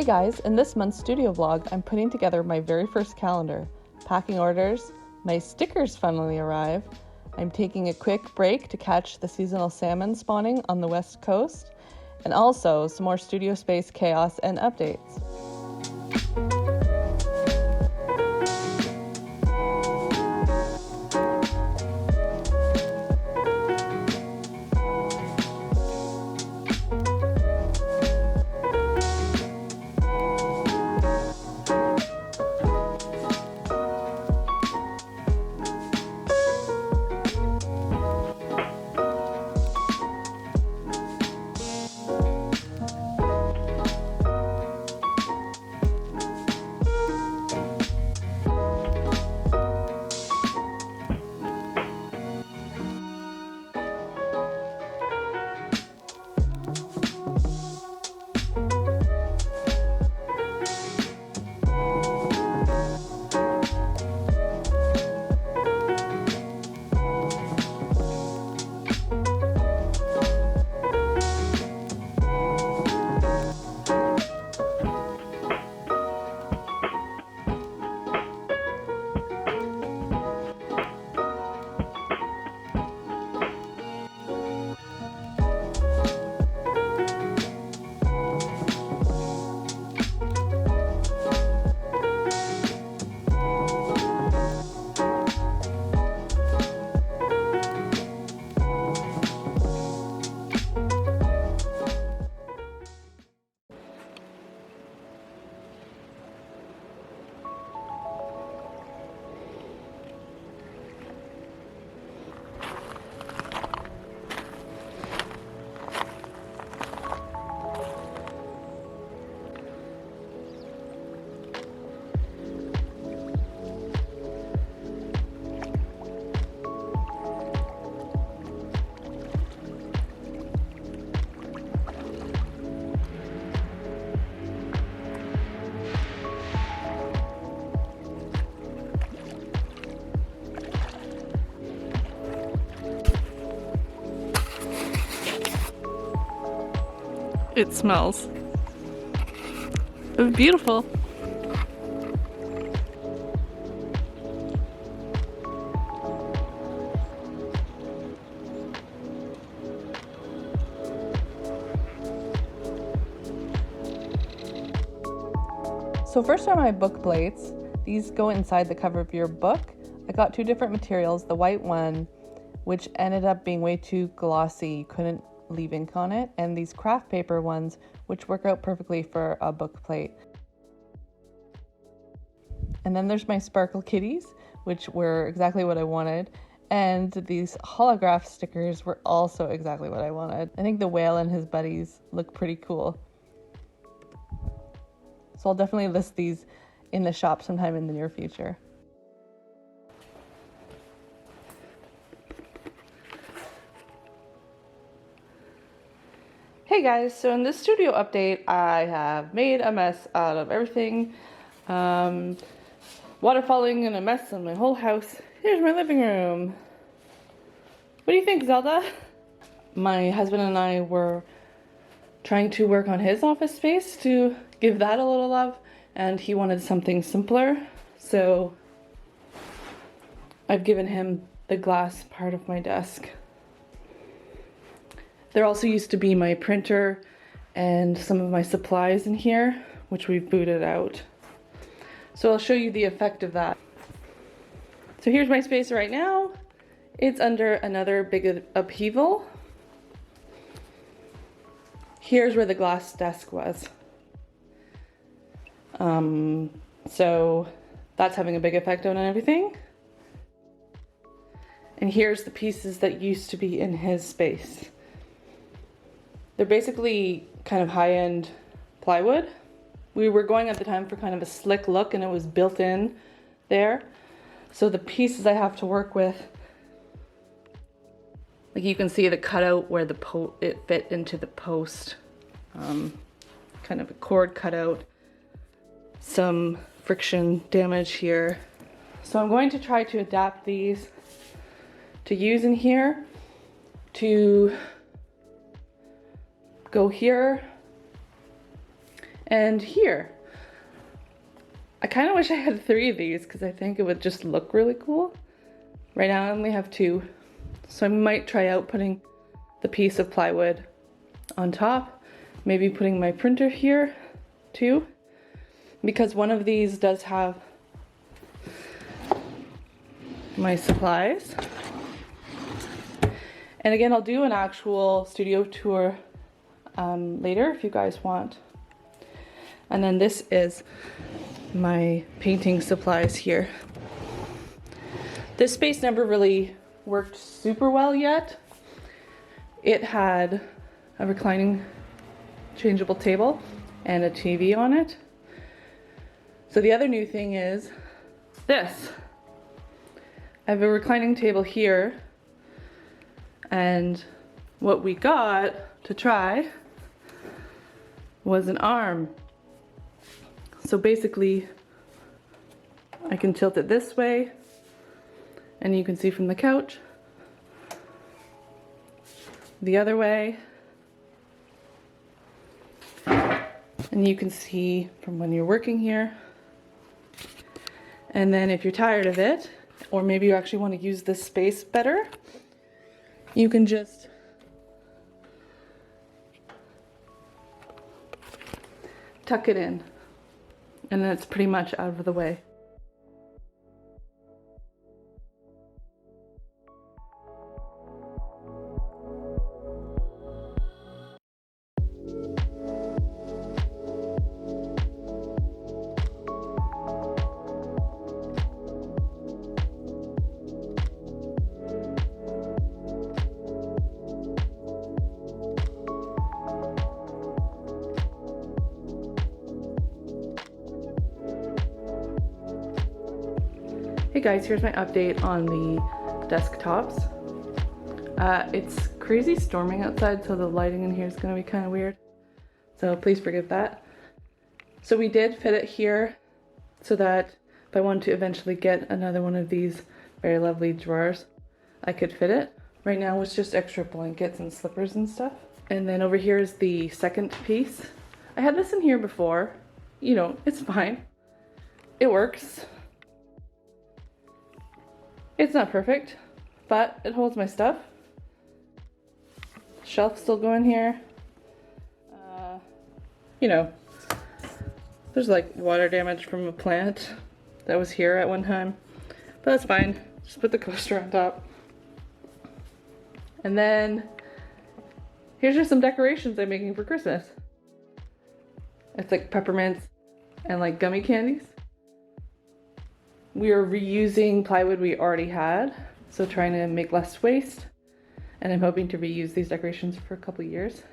guys, in this month's studio vlog, I'm putting together my very first calendar, packing orders, my stickers finally arrive, I'm taking a quick break to catch the seasonal salmon spawning on the west coast, and also some more studio space chaos and updates. It smells beautiful. So first are my book plates. These go inside the cover of your book. I got two different materials, the white one, which ended up being way too glossy, you couldn't leave ink on it, and these craft paper ones, which work out perfectly for a book plate. And then there's my sparkle kitties, which were exactly what I wanted, and these holograph stickers were also exactly what I wanted. I think the whale and his buddies look pretty cool. So I'll definitely list these in the shop sometime in the near future. Hey guys, so in this studio update, I have made a mess out of everything. Waterfalling and a mess in my whole house. Here's my living room. What do you think, Zelda? My husband and I were trying to work on his office space to give that a little love, and he wanted something simpler, so I've given him the glass part of my desk. There also used to be my printer and some of my supplies in here, which we've booted out. So I'll show you the effect of that. So here's my space right now. It's under another big upheaval. Here's where the glass desk was. So that's having a big effect on everything. And here's the pieces that used to be in his space. They're basically kind of high-end plywood. We were going at the time for kind of a slick look, and it was built in there. So the pieces I have to work with, like you can see the cutout where it fit into the post. Kind of a cord cutout. Some friction damage here. So I'm going to try to adapt these to use in here to go here And here, I kind of wish I had 3 of these because I think it would just look really cool. Right now I only have 2, so I might try out putting the piece of plywood on top, maybe putting my printer here too, because one of these does have my supplies. And again, I'll do an actual studio tour later if you guys want. And then this is my painting supplies here. This space never really worked super well yet. It had a reclining changeable table and a TV on it. So the other new thing is this. I have a reclining table here, and what we got to try was an arm. So basically I can tilt it this way and you can see from the couch, the other way, and you can see from when you're working here. And then if you're tired of it, or maybe you actually want to use this space better, you can just tuck it in, and then it's pretty much out of the way. Hey guys, here's my update on the desktops. It's crazy storming outside, so the lighting in here is going to be kind of weird. So please forgive that. So we did fit it here so that if I wanted to eventually get another one of these very lovely drawers, I could fit it. Right now it's just extra blankets and slippers and stuff. And then over here is the second piece. I had this in here before. You know, it's fine. It works. It's not perfect, but it holds my stuff. Shelf still going here. You know, there's like water damage from a plant that was here at one time, but that's fine. Just put the coaster on top. And then here's just some decorations I'm making for Christmas. It's like peppermints and like gummy candies. We are reusing plywood we already had, so trying to make less waste. And I'm hoping to reuse these decorations for a couple years.